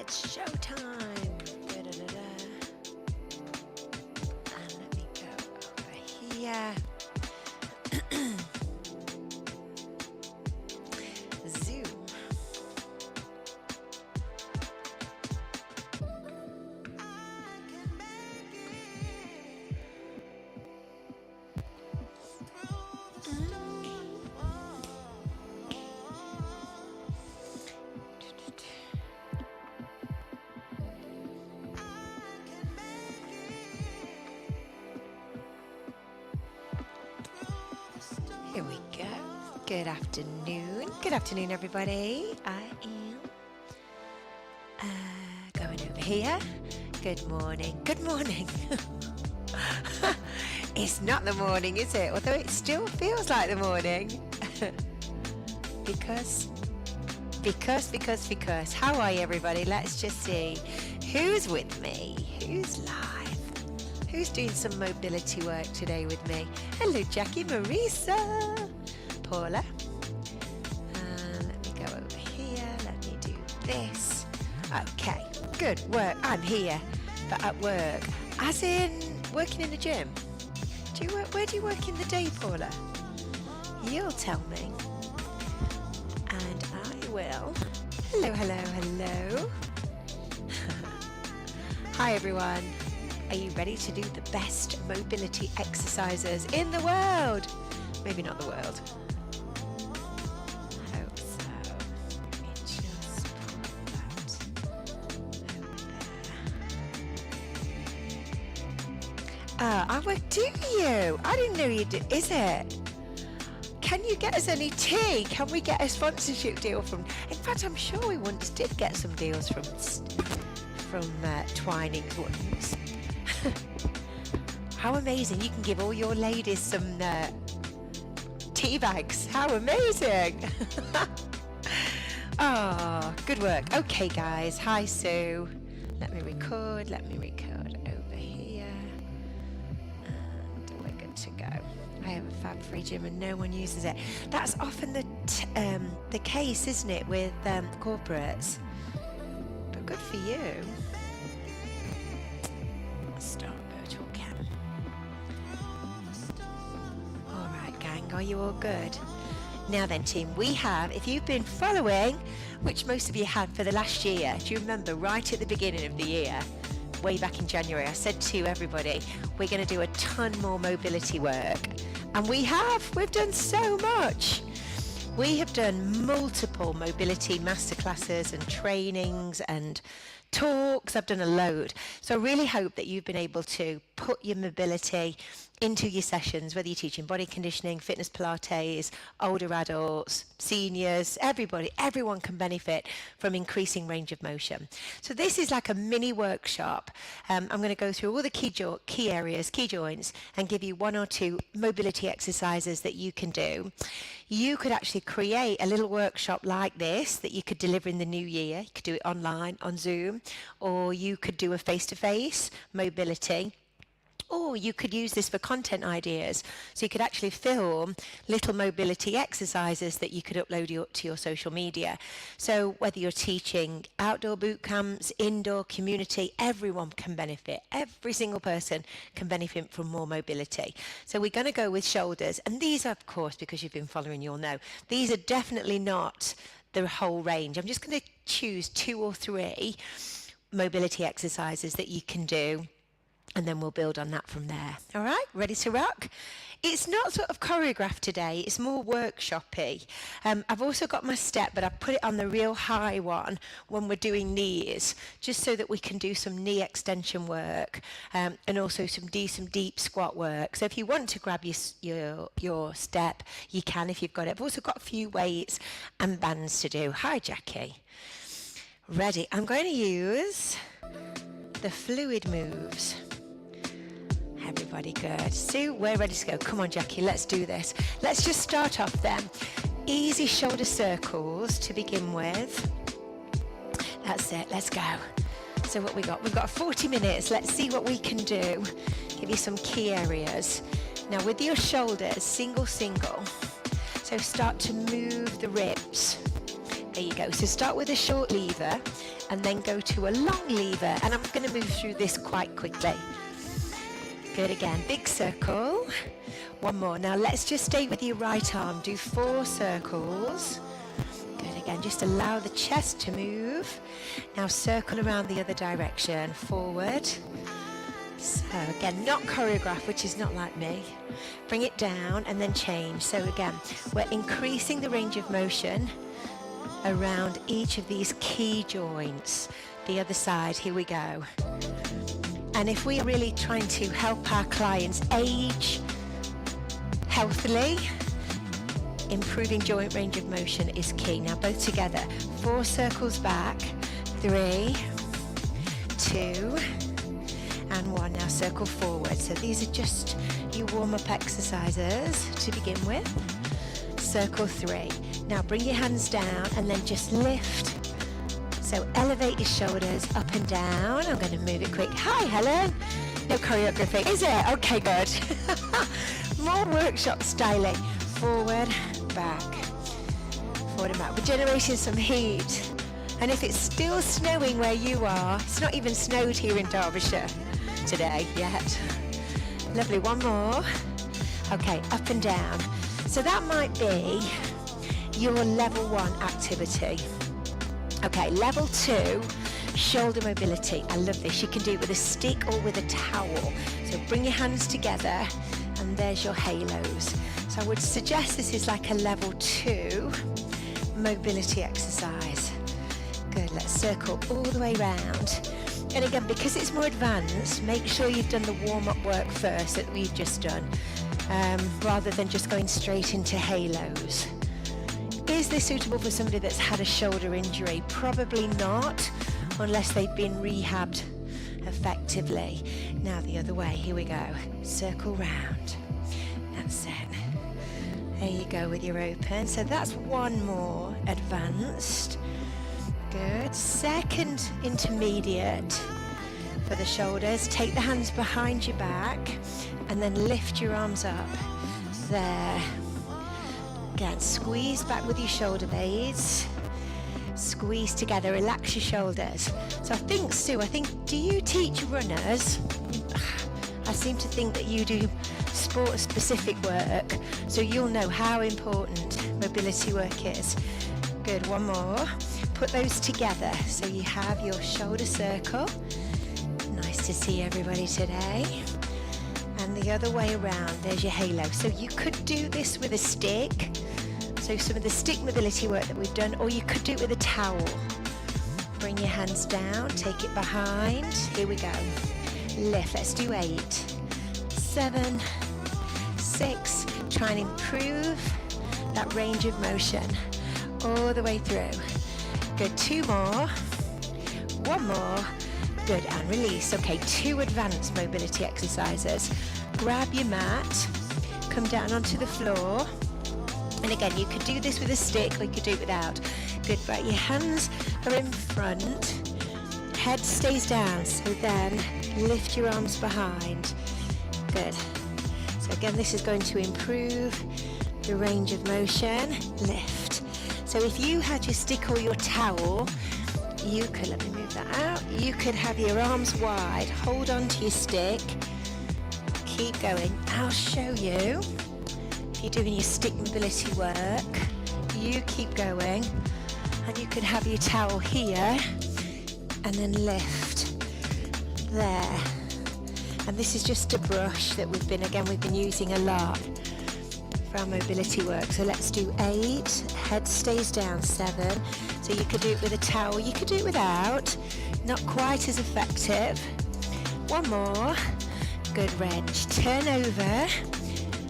It's showtime. Da-da-da-da. And let me go over here. Zoom. Here we go. Good afternoon. Good afternoon, everybody. I am going over here. Good morning. Good morning. It's not the morning, is it? Although it still feels like the morning. Because. How are you, everybody? Let's just see who's with me, who's live, who's doing some mobility work today with me. Hello, Jackie, Marisa, Paula. Let me go over here. Let me do this. Okay, good work. I'm here, but at work, as in working in the gym. Where do you work in the day, Paula? You'll tell me. And I will. Hello. Hi, everyone. Are you ready to do the best mobility exercises in the world? Maybe not the world. I hope so. Let me just put that over there. Do you? I didn't know you did. Is it? Can you get us any tea? Can we get a sponsorship deal from? In fact, I'm sure we once did get some deals from Twinings once. How amazing! You can give all your ladies some tea bags. How amazing! Oh, good work. Okay, guys. Hi, Sue. Let me record over here, and we're good to go. I have a fab-free gym and no one uses it. That's often the case, isn't it, with corporates? But good for you. Start virtual cam. All right, gang, are you all good? Now then, team, we have, if you've been following, which most of you had for the last year, do you remember right at the beginning of the year, way back in January, I said to everybody, we're going to do a ton more mobility work. And we've done so much. We have done multiple mobility masterclasses and trainings and talks. I've done a load. So I really hope that you've been able to put your mobility into your sessions, whether you're teaching body conditioning, fitness Pilates, older adults, seniors, everyone can benefit from increasing range of motion. So this is like a mini workshop. I'm going to go through all the key areas, key joints, and give you one or two mobility exercises that you can do. You could actually create a little workshop like this that you could deliver in the new year. You could do it online, on Zoom, or you could do a face-to-face mobility. Or you could use this for content ideas. So you could actually film little mobility exercises that you could upload to your social media. So whether you're teaching outdoor boot camps, indoor, community, everyone can benefit. Every single person can benefit from more mobility. So we're going to go with shoulders. And these are, of course, because you've been following, you'll know, these are definitely not the whole range. I'm just going to choose 2 or 3 mobility exercises that you can do, and then we'll build on that from there. All right, ready to rock? It's not sort of choreographed today, it's more workshoppy. I've also got my step, but I put it on the real high one when we're doing knees, just so that we can do some knee extension work, and also some deep squat work. So if you want to grab your step, you can if you've got it. I've also got a few weights and bands to do. Hi, Jackie. Ready, I'm going to use the fluid moves. Everybody good. Sue, we're ready to go. Come on, Jackie, let's do this. Let's just start off then. Easy shoulder circles to begin with. That's it, let's go. So what we got? We've got 40 minutes. Let's see what we can do. Give you some key areas. Now with your shoulders, single. So start to move the ribs. There you go. So start with a short lever and then go to a long lever. And I'm going to move through this quite quickly. Good again. Big circle. One more. Now let's just stay with your right arm. Do 4 circles. Good again. Just allow the chest to move. Now circle around the other direction. Forward. So again, not choreograph, which is not like me. Bring it down and then change. So again, we're increasing the range of motion around each of these key joints. The other side, here we go. And if we're really trying to help our clients age healthily, improving joint range of motion is key. Now both together. 4 circles back. 3, 2, and 1. Now circle forward. So these are just your warm-up exercises to begin with. Circle 3. Now bring your hands down and then just lift. So elevate your shoulders up and down. I'm going to move it quick. Hi, Helen. No choreography, is it? Okay, good. More workshop styling. Forward, back. Forward and back. We're generating some heat. And if it's still snowing where you are, it's not even snowed here in Derbyshire today yet. Lovely, one more. Okay, up and down. So that might be your level 1 activity. Okay, level 2, shoulder mobility. I love this. You can do it with a stick or with a towel. So bring your hands together and there's your halos. So I would suggest this is like a level 2 mobility exercise. Good, let's circle all the way around. And again, because it's more advanced, make sure you've done the warm-up work first that we've just done, rather than just going straight into halos. Is this suitable for somebody that's had a shoulder injury? Probably not, unless they've been rehabbed effectively. Now the other way, here we go. Circle round. That's it. There you go with your open. So that's one more advanced. Good. Second intermediate for the shoulders. Take the hands behind your back and then lift your arms up. There. Again, squeeze back with your shoulder blades. Squeeze together, relax your shoulders. So I think, Sue, do you teach runners? I seem to think that you do sport-specific work, so you'll know how important mobility work is. Good, one more. Put those together so you have your shoulder circle. Nice to see everybody today. And the other way around, there's your halo. So you could do this with a stick, so some of the stick mobility work that we've done, or you could do it with a towel. Bring your hands down, take it behind. Here we go. Lift, let's do 8, 7, 6. Try and improve that range of motion all the way through. Good, 2 more, 1 more. Good, and release. Okay, 2 advanced mobility exercises. Grab your mat, come down onto the floor. And again, you could do this with a stick or you could do it without. Good, right, your hands are in front, head stays down, so then lift your arms behind. Good. So again, this is going to improve the range of motion. Lift. So if you had your stick or your towel, you could, let me move that out, you could have your arms wide, hold on to your stick, keep going. I'll show you. If you're doing your stick mobility work, you keep going, and you could have your towel here, and then lift. There. And this is just a brush that we've been using a lot for our mobility work. So let's do 8, head stays down, 7. So you could do it with a towel, you could do it without, not quite as effective. 1 more, good wrench, turn over,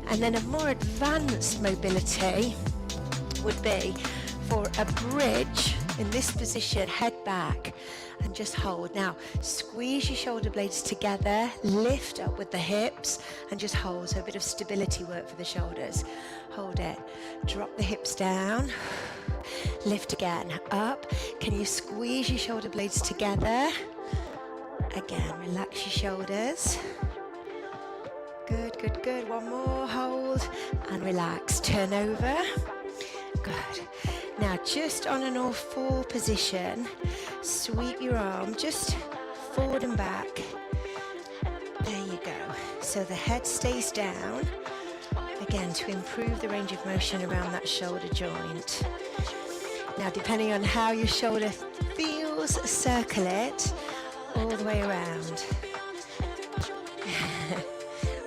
and then a more advanced mobility would be for a bridge in this position, head back, and just hold. Now, squeeze your shoulder blades together, lift up with the hips, and just hold. So a bit of stability work for the shoulders. Hold it. Drop the hips down. Lift again. Up. Can you squeeze your shoulder blades together? Again, relax your shoulders. Good, good, good. 1 more. Hold and relax. Turn over. Good. Now just on an all four position, sweep your arm just forward and back. There you go. So the head stays down, again to improve the range of motion around that shoulder joint. Now depending on how your shoulder feels, circle it all the way around.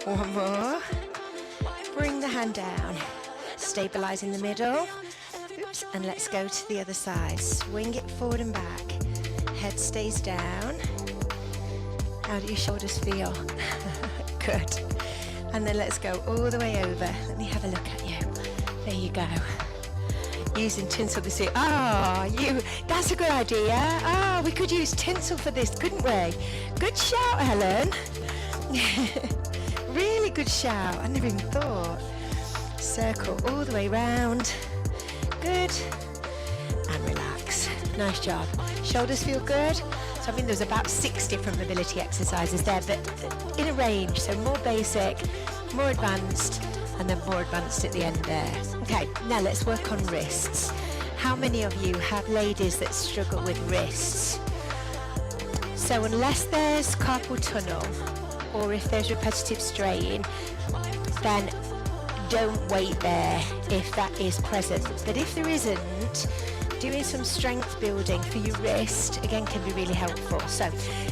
One more. Bring the hand down. Stabilize in the middle. Oops, and let's go to the other side. Swing it forward and back. Head stays down. How do your shoulders feel? Good. And then let's go all the way over. Let me have a look at you. There you go. Using tinsel this year. That's a good idea. We could use tinsel for this, couldn't we? Good shout, Helen. Really good shout. I never even thought. Circle all the way round. Good. And relax. Nice job. Shoulders feel good. So I mean there's about 6 different mobility exercises there, but in a range. So more basic, more advanced, and then more advanced at the end there. Okay, now let's work on wrists. How many of you have ladies that struggle with wrists? So unless there's carpal tunnel, or if there's repetitive strain, then don't wait there if that is present. But if there isn't, doing some strength building for your wrist again can be really helpful. So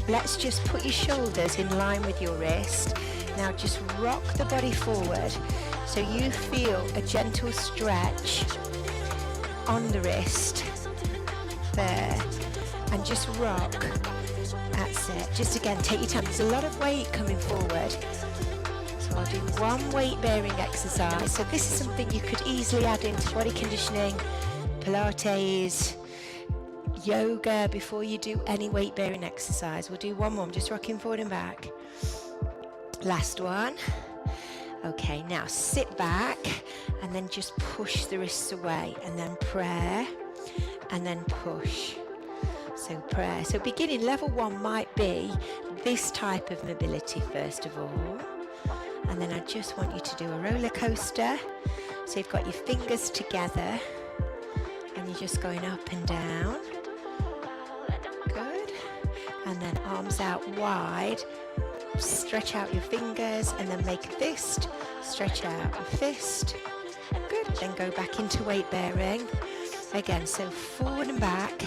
let's just put your shoulders in line with your wrist. Now just rock the body forward so you feel a gentle stretch on the wrist there, and just rock. That's it. Just again, take your time. There's a lot of weight coming forward. So I'll do one weight bearing exercise. So this is something you could easily add into body conditioning, Pilates, yoga before you do any weight bearing exercise. We'll do one more. I'm just rocking forward and back. Last one. Okay, now sit back and then just push the wrists away, and then prayer, and then push. So prayer. So beginning level 1 might be this type of mobility first of all. And then I just want you to do a roller coaster. So you've got your fingers together and you're just going up and down. Good. And then arms out wide. Stretch out your fingers and then make a fist. Stretch out a fist. Good. Then go back into weight bearing. Again, so forward and back.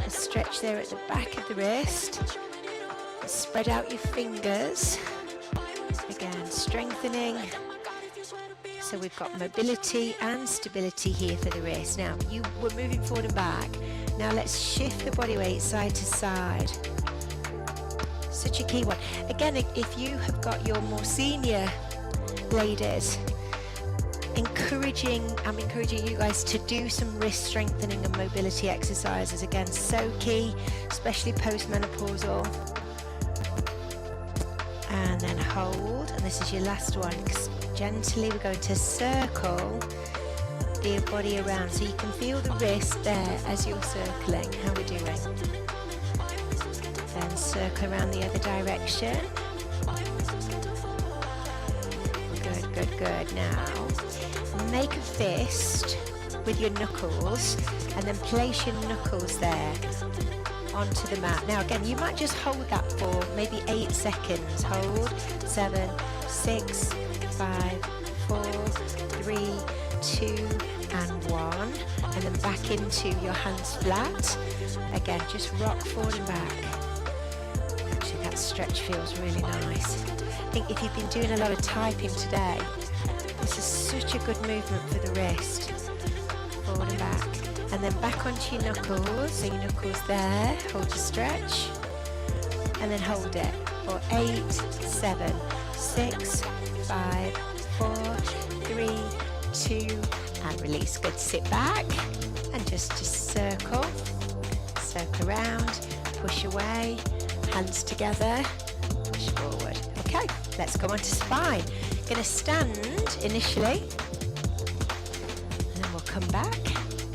A stretch there at the back of the wrist. Spread out your fingers. Again, strengthening. So we've got mobility and stability here for the wrist. Now, we're moving forward and back. Now let's shift the body weight side to side. Such a key one. Again, if you have got your more senior ladies, I'm encouraging you guys to do some wrist strengthening and mobility exercises. Again, so key, especially postmenopausal. And then hold, and this is your last one. Gently we're going to circle the body around so you can feel the wrist there as you're circling. How we're doing. Then circle around the other direction. Good, good, good. Now make a fist with your knuckles and then place your knuckles there onto the mat. Now again, you might just hold that for maybe 8 seconds. Hold. 7, 6, 5, 4, 3, 2, and 1. And then back into your hands flat. Again, just rock forward and back. Actually, that stretch feels really nice. I think if you've been doing a lot of typing today, this is such a good movement for the wrist. Forward and back. And then back onto your knuckles. So your knuckles there. Hold your stretch. And then hold it for 8, 7, 6, 5, 4, 3, 2, and release. Good. Sit back and just circle. Circle around. Push away. Hands together. Push forward. Okay, let's go on to spine. Going to stand initially. And then we'll come back.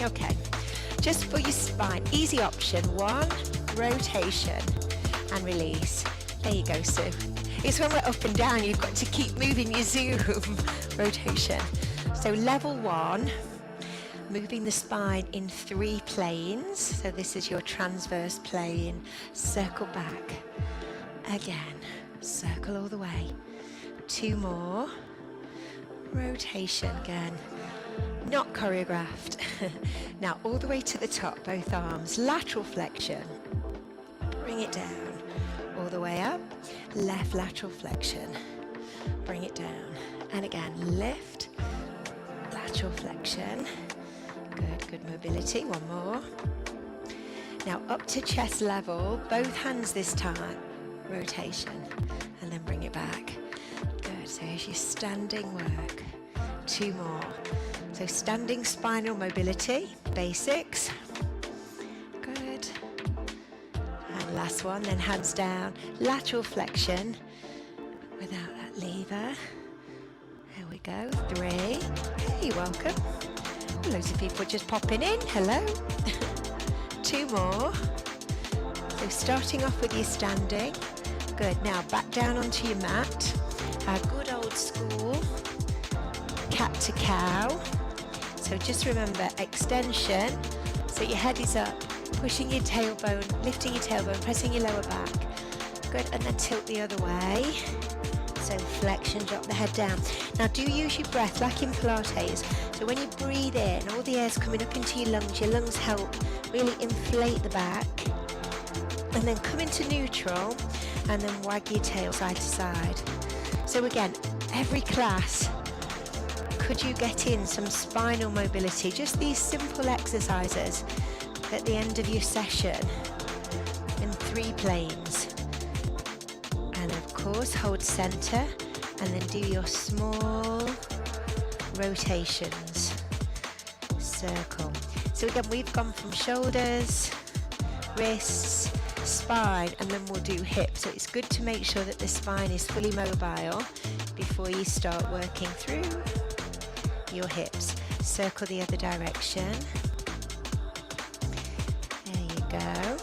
Okay, just for your spine, easy option. 1, rotation and release. There you go, Sue. It's when we're up and down, you've got to keep moving your zoom. Rotation. So level 1, moving the spine in 3 planes. So this is your transverse plane. Circle back. Again, circle all the way. 2 more. Rotation again. Not choreographed. Now all the way to the top, both arms. Lateral flexion. Bring it down. All the way up. Left lateral flexion. Bring it down. And again, lift. Lateral flexion. Good, good mobility. 1 more. Now up to chest level, both hands this time. Rotation. And then bring it back. Good, so here's your standing work. 2 more. So standing spinal mobility, basics. Good. And last one, then hands down, lateral flexion without that lever. There we go, 3. Hey, welcome. Loads of people just popping in, hello. 2 more. So starting off with your standing. Good, now back down onto your mat. Our good old school cat to cow. So just remember extension, so your head is up, pushing your tailbone, lifting your tailbone, pressing your lower back. Good, and then tilt the other way. So flexion, drop the head down. Now do use your breath like in Pilates. So when you breathe in, all the air's coming up into your lungs help really inflate the back. And then come into neutral and then wag your tail side to side. So again, every class, could you get in some spinal mobility? Just these simple exercises at the end of your session in 3 planes. And of course, hold center and then do your small rotations. Circle. So again, we've gone from shoulders, wrists, spine, and then we'll do hips. So it's good to make sure that the spine is fully mobile before you start working through your hips. Circle the other direction. There you go.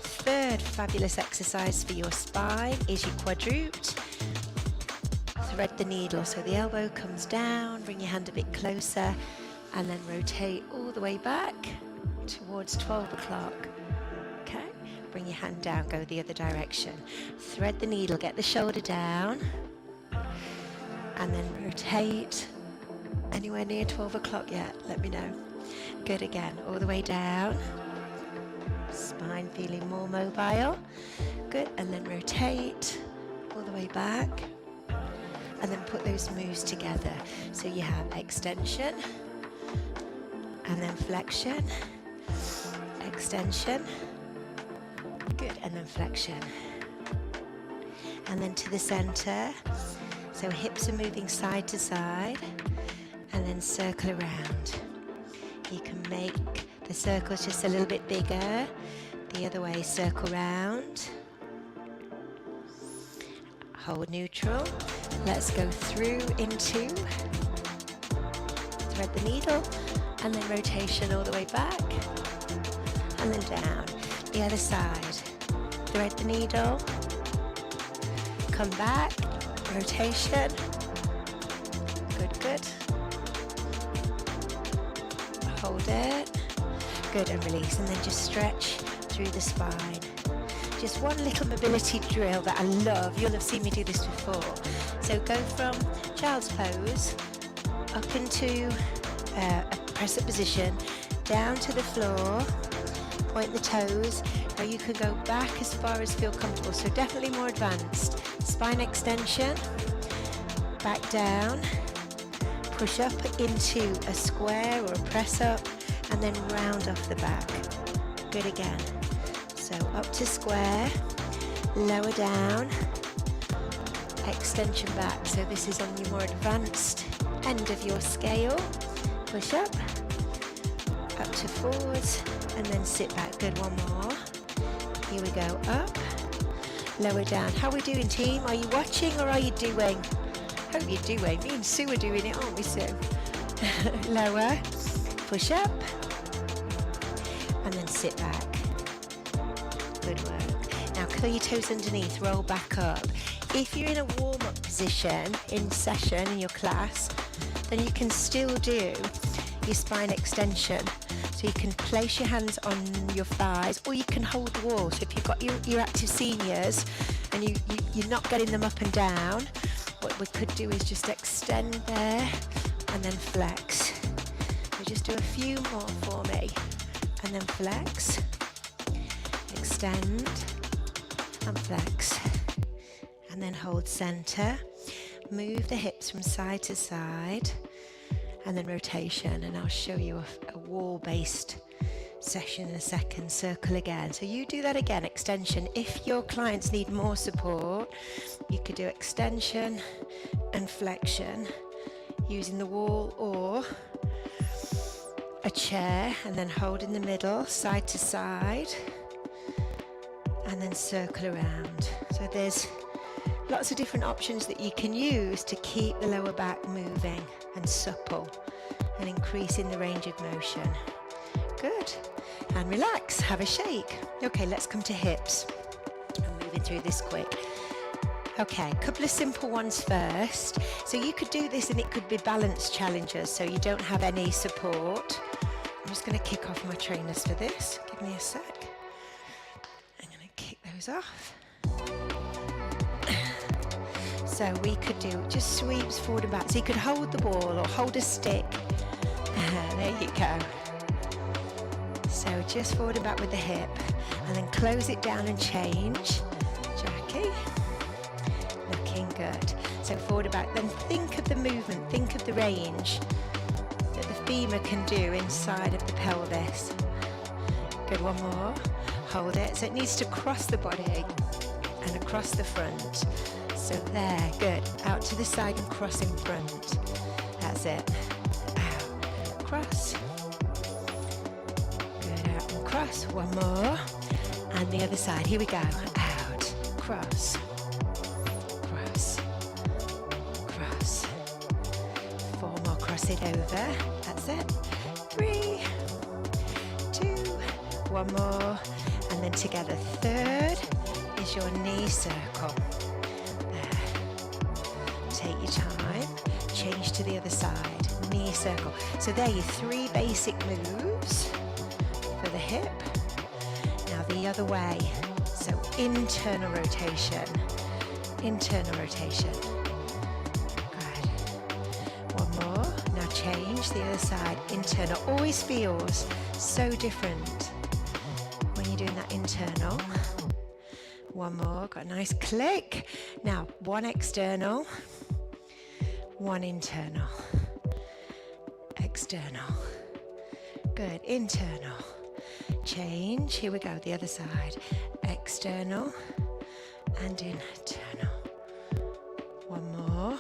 Third fabulous exercise for your spine is your quadruped. Thread the needle, so the elbow comes down, bring your hand a bit closer, and then rotate all the way back towards 12 o'clock. Okay, bring your hand down, go the other direction. Thread the needle, get the shoulder down, and then rotate. Anywhere near 12 o'clock yet? Let me know. Good, again, all the way down. Spine feeling more mobile. Good, and then rotate all the way back. And then put those moves together. So you have extension, and then flexion, extension. Good, and then flexion. And then to the center. So hips are moving side to side. And then circle around. You can make the circles just a little bit bigger. The other way, circle round. Hold neutral. Let's go through into, thread the needle, and then rotation all the way back, and then down. The other side, thread the needle, come back, rotation, good, good. Hold it, good, and release, and then just stretch through the spine. Just one little mobility drill that I love. You'll have seen me do this before. So go from child's pose up into a press-up position, down to the floor, point the toes. Now you can go back as far as feel comfortable. So definitely more advanced. Spine extension, back down, push up into a square or a press-up, and then round off the back. Good again. So up to square, lower down, extension back. So this is on your more advanced end of your scale. Push up to forwards, and then sit back. Good, one more. Here we go, up, lower down. How are we doing, team? Are you watching or are you doing? Hope you're doing. Me and Sue are doing it, aren't we, Sue? Lower, push up, and then sit back. Good work. Now curl your toes underneath, roll back up. If you're in a warm-up position in session in your class, then you can still do your spine extension. So you can place your hands on your thighs, or you can hold the wall. So if you've got your active seniors and you're not getting them up and down, what we could do is just extend there and then flex. So just do a few more for me, and then flex, extend and flex, and then hold center. Move the hips from side to side, and then rotation, and I'll show you a wall-based session in a second. Circle again. So you do that again, extension. If your clients need more support, you could do extension and flexion using the wall or a chair, and then hold in the middle, side to side, and then circle around. So there's lots of different options that you can use to keep the lower back moving and supple and increasing the range of motion. Good. And relax, have a shake. Okay, let's come to hips. I'm moving through this quick. Okay, a couple of simple ones first. So you could do this and it could be balance challenges, so you don't have any support. I'm just going to kick off my trainers for this. Give me a sec. I'm going to kick those off. So we could do just sweeps forward and back. So you could hold the ball or hold a stick. There you go. So just forward and back with the hip, and then close it down and change. Jackie. Looking good. So forward and back. Then think of the movement, think of the range that the femur can do inside of the pelvis. Good, one more. Hold it. So it needs to cross the body and across the front. So there, good. Out to the side and cross in front. That's it. Out, cross. Good, out and cross. One more. And the other side. Here we go. Out, cross, cross, cross. Four more, cross it over. That's it. 3, 2, one more. And then together. Third is your knee circle. Take your time, change to the other side, knee circle. So there are your 3 basic moves for the hip. Now the other way, so internal rotation, internal rotation. Good. One more, now change the other side, internal. Always feels so different when you're doing that internal. One more, got a nice click. Now one external, one internal, external. Good, internal. Change, here we go, the other side. External and internal. One more.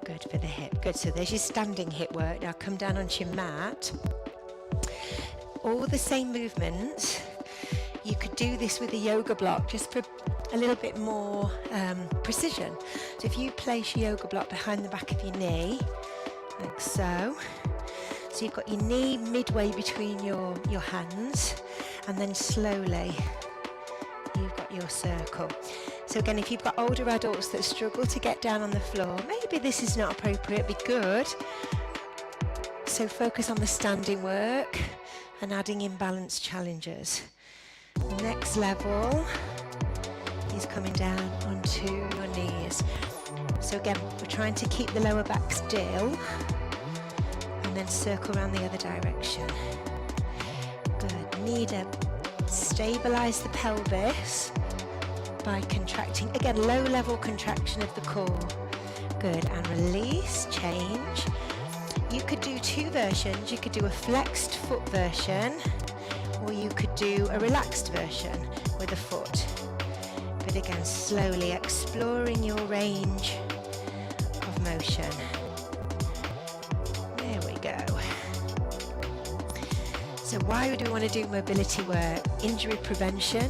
Good for the hip. Good, so there's your standing hip work. Now come down onto your mat. All the same movements. You could do this with a yoga block just for a little bit more precision. So if you place your yoga block behind the back of your knee, like so. So you've got your knee midway between your hands, and then slowly you've got your circle. So again, if you've got older adults that struggle to get down on the floor, maybe this is not appropriate, be good. So focus on the standing work and adding in balance challenges. Next level is coming down onto your knees. So again, we're trying to keep the lower back still and then circle around the other direction. Good. Need to stabilize the pelvis by contracting. Again, low level contraction of the core. Good. And release, change. You could do 2 versions. You could do a flexed foot version, or you could do a relaxed version with a foot. But again, slowly exploring your range of motion. There we go. So why do we want to do mobility work? Injury prevention.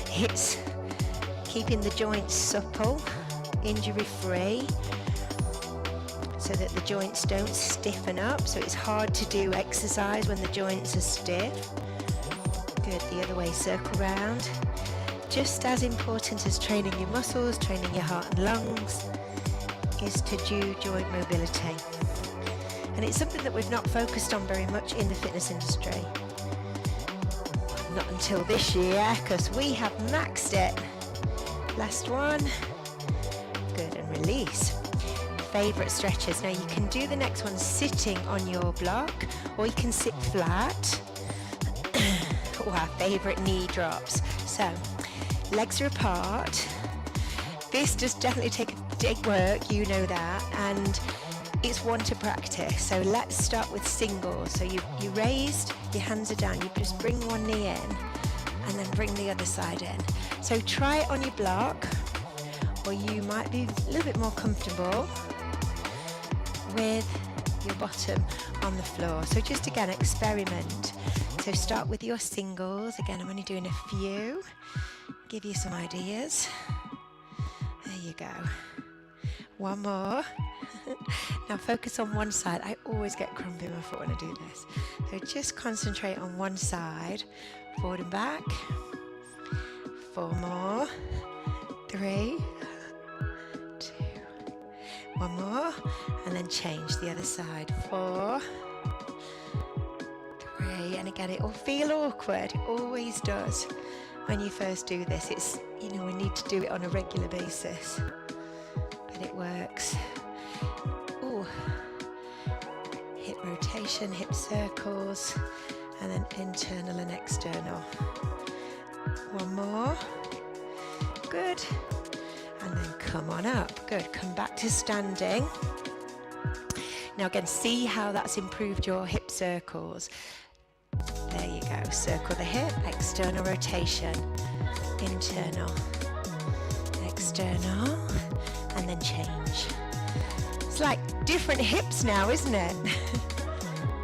It's keeping the joints supple, injury-free, so that the joints don't stiffen up. So it's hard to do exercise when the joints are stiff. Good, the other way, circle round. Just as important as training your muscles, training your heart and lungs, is to do joint mobility. And it's something that we've not focused on very much in the fitness industry. Not until this year, because we have maxed it. Last one. Good, and release. Favorite stretches. Now you can do the next one sitting on your block, or you can sit flat. Or our favorite knee drops. So legs are apart. This does definitely take work, you know that, and it's one to practice. So let's start with singles. So you raised, your hands are down, you just bring one knee in and then bring the other side in. So try it on your block, or you might be a little bit more comfortable with your bottom on the floor. So just again, experiment. So start with your singles. Again, I'm only doing a few. Give you some ideas. There you go. One more. Now focus on one side. I always get cramp in my foot when I do this. So just concentrate on one side. Forward and back. 4 more. 3. 2. 1 more. And then change the other side. 4. 3. And again, it will feel awkward. It always does when you first do this. It's, you know, we need to do it on a regular basis. But it works. Ooh. Hip rotation, hip circles, and then internal and external. 1 more. Good. And then come on up. Good. Come back to standing. Now again, see how that's improved your hip circles. There you go. Circle the hip, external rotation, internal, external, and then change. It's like different hips now, isn't it?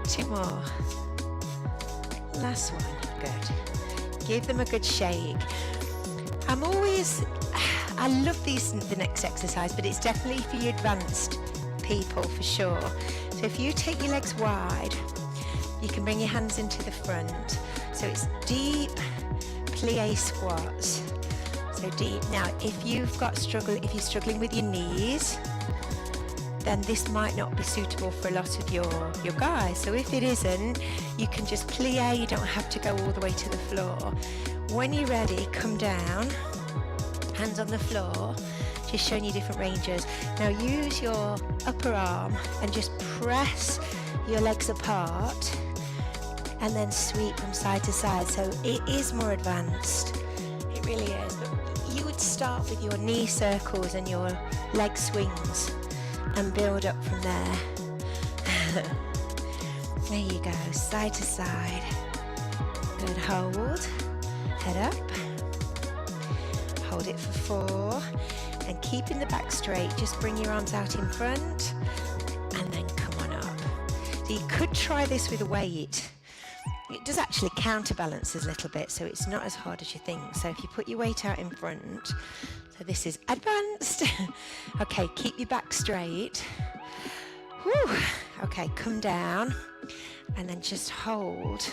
2 more. Last one. Good. Give them a good shake. I love the next exercise, but it's definitely for you advanced people for sure. So if you take your legs wide, you can bring your hands into the front. So it's deep plie squats. So deep. Now, if you're struggling with your knees, then this might not be suitable for a lot of your guys. So if it isn't, you can just plie. You don't have to go all the way to the floor. When you're ready, come down, hands on the floor, just showing you different ranges. Now use your upper arm and just press your legs apart and then sweep from side to side. So it is more advanced. It really is. But you would start with your knee circles and your leg swings and build up from there. There you go, side to side. Good, hold, head up. Hold it for 4. And keeping the back straight, just bring your arms out in front and then come on up. So you could try this with a weight. It does actually counterbalance a little bit, so it's not as hard as you think. So if you put your weight out in front, so this is advanced. Okay, keep your back straight. Whew. Okay, come down and then just hold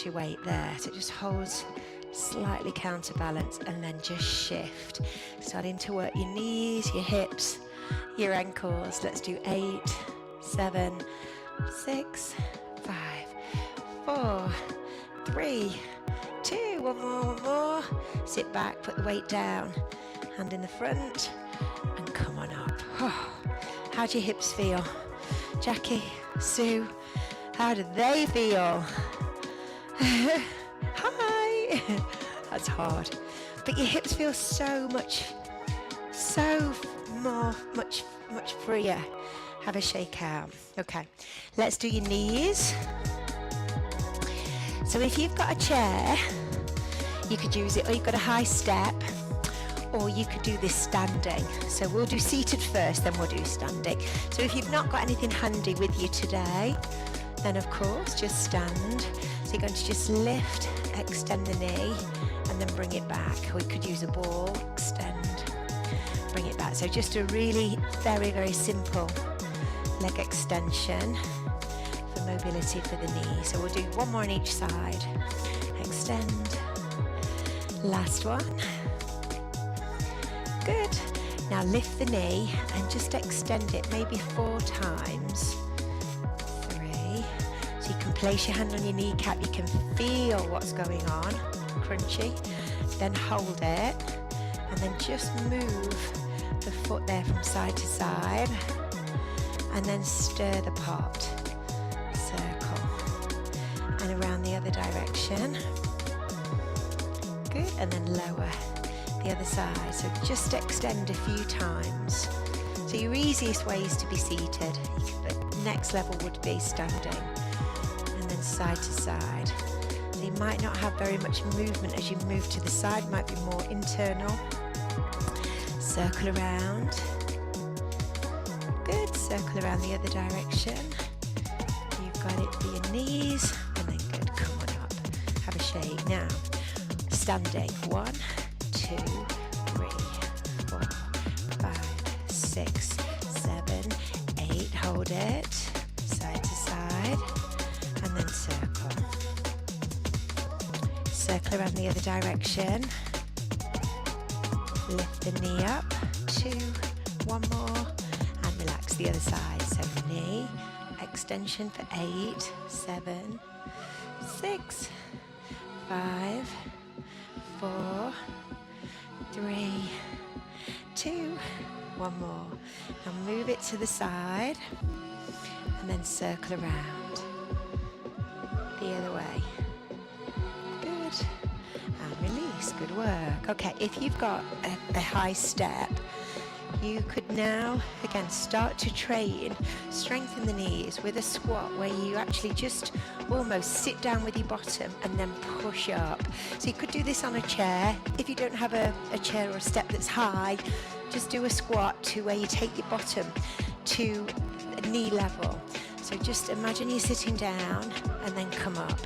your weight there. So just hold, slightly counterbalance, and then just shift. Starting to work your knees, your hips, your ankles. Let's do 8, 7, 6, 5, 4, 3, 2, one more. Sit back, put the weight down, hand in the front, and come on up. How do your hips feel? Jackie, Sue, how do they feel? Hi! That's hard. But your hips feel so much freer. Have a shake out. Okay, let's do your knees. So if you've got a chair, you could use it, or you've got a high step, or you could do this standing. So we'll do seated first, then we'll do standing. So if you've not got anything handy with you today, then of course just stand. So you're going to just lift, extend the knee, and then bring it back. Or you could use a ball, extend, bring it back. So just a really very, very simple leg extension for mobility for the knee. So we'll do one more on each side. Extend. Last one. Good. Now lift the knee and just extend it maybe 4 times. So you can place your hand on your kneecap, you can feel what's going on, crunchy, then hold it, and then just move the foot there from side to side, and then stir the pot, circle, and around the other direction. Good, and then lower the other side. So just extend a few times. So your easiest way is to be seated. The next level would be standing, and then side to side. So you might not have very much movement as you move to the side, might be more internal. Circle around. Good, circle around the other direction. You've got it for your knees, and then good, come on up. Have a shake now. Standing, 1, 2, 3, 4, 5, 6, 7, 8, hold it, side to side, and then circle. Circle around the other direction, lift the knee up, 2, 1 more, and relax the other side. So knee, extension for 8, 7, 6, 5, 4, 3, 2, 1 more. Now move it to the side and then circle around the other way. Good. And release. Good work. Okay, if you've got a high step, you could now again start to train, strengthen the knees with a squat where you actually just almost sit down with your bottom and then push up. So you could do this on a chair. If you don't have a chair or a step that's high, just do a squat to where you take your bottom to knee level. So just imagine you're sitting down and then come up.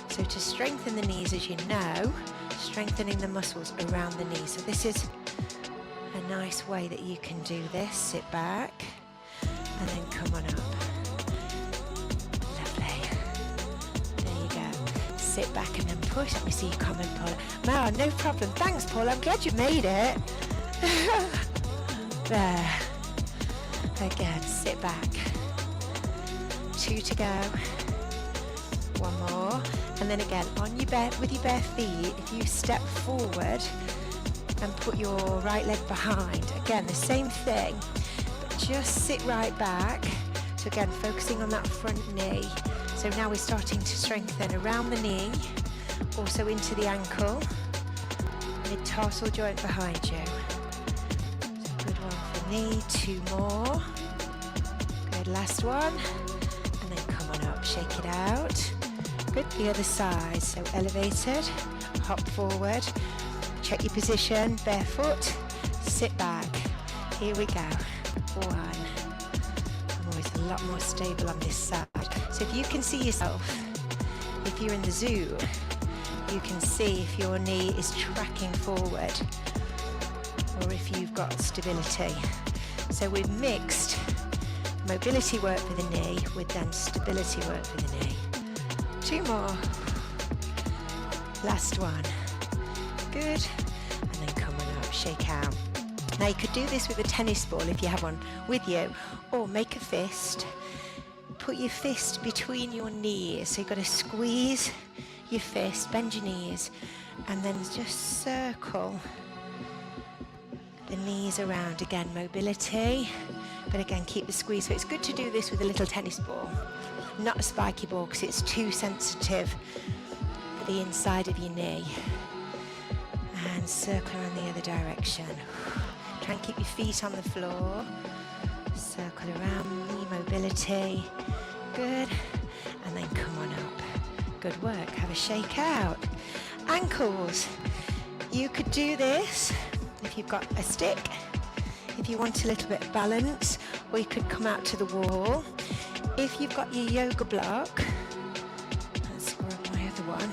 So to strengthen the knees, as you know, strengthening the muscles around the knee. So this is a nice way that you can do this. Sit back and then come on up. Lovely. There you go. Sit back and then push. Let me see your comment, Paula. Wow, no problem. Thanks, Paula. I'm glad you made it. There. Again, sit back. 2 to go. 1 more. And then again, on your with your bare feet, if you step forward and put your right leg behind. Again, the same thing, but just sit right back. So again, focusing on that front knee. So now we're starting to strengthen around the knee, also into the ankle, mid-tarsal joint behind you. So good one for knee, 2 more. Good, last one. And then come on up, shake it out. Good, the other side. So elevated, hop forward. Check your position, barefoot, sit back. Here we go. 1. I'm always a lot more stable on this side. So if you can see yourself, if you're in the Zoom, you can see if your knee is tracking forward or if you've got stability. So we've mixed mobility work for the knee with then stability work for the knee. 2 more. Last one. Good. And then come on up, shake out. Now you could do this with a tennis ball if you have one with you, or make a fist. Put your fist between your knees. So you've got to squeeze your fist, bend your knees, and then just circle the knees around. Again, mobility, but again, keep the squeeze. So it's good to do this with a little tennis ball, not a spiky ball, because it's too sensitive for the inside of your knee. And circle around the other direction. Try and keep your feet on the floor. Circle around, knee mobility. Good. And then come on up. Good work. Have a shake out. Ankles. You could do this if you've got a stick, if you want a little bit of balance, or you could come out to the wall. If you've got your yoga block, let's grab my other one.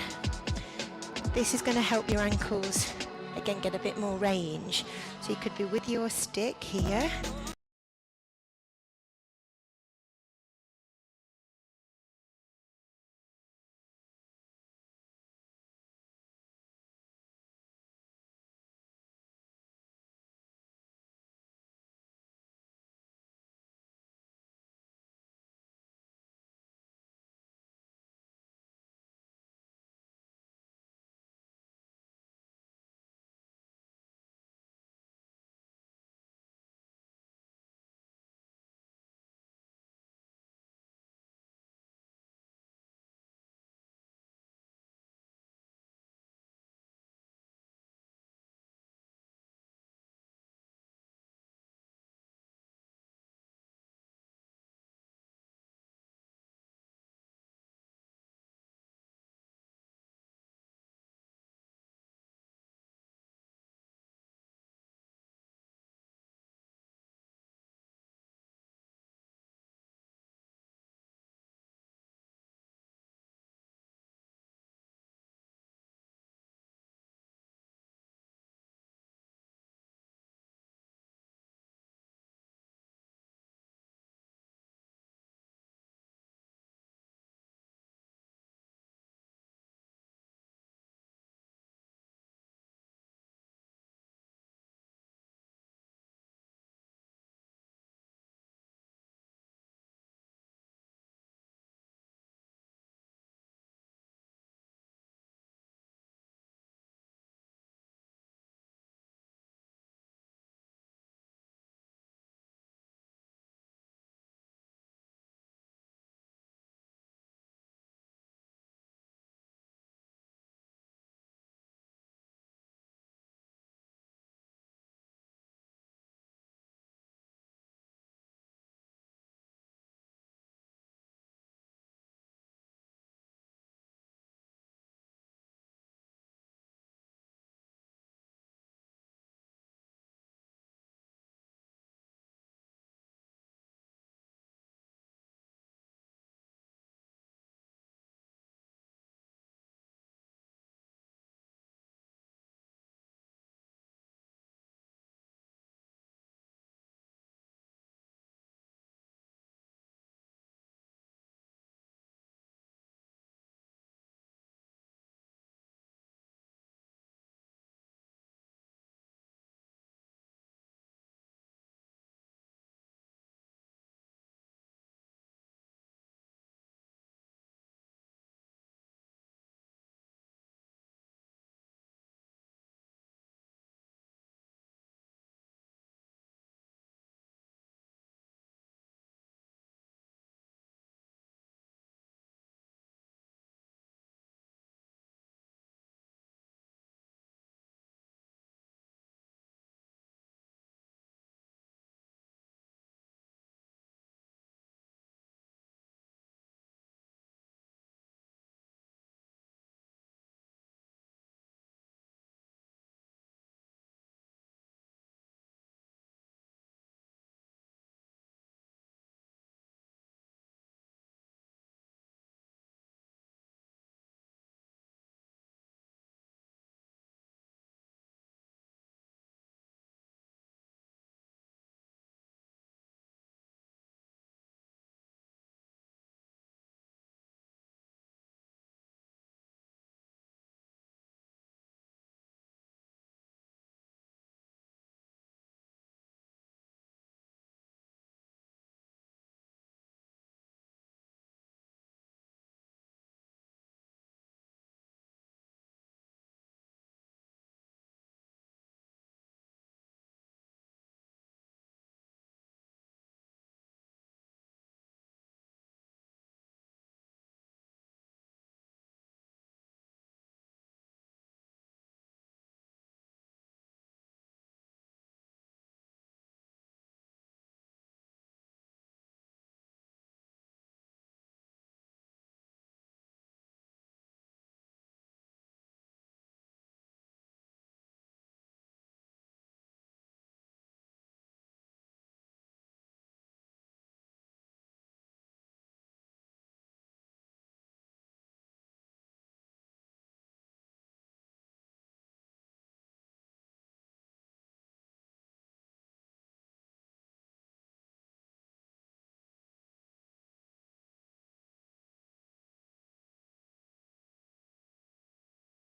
This is going to help your ankles again get a bit more range. So you could be with your stick here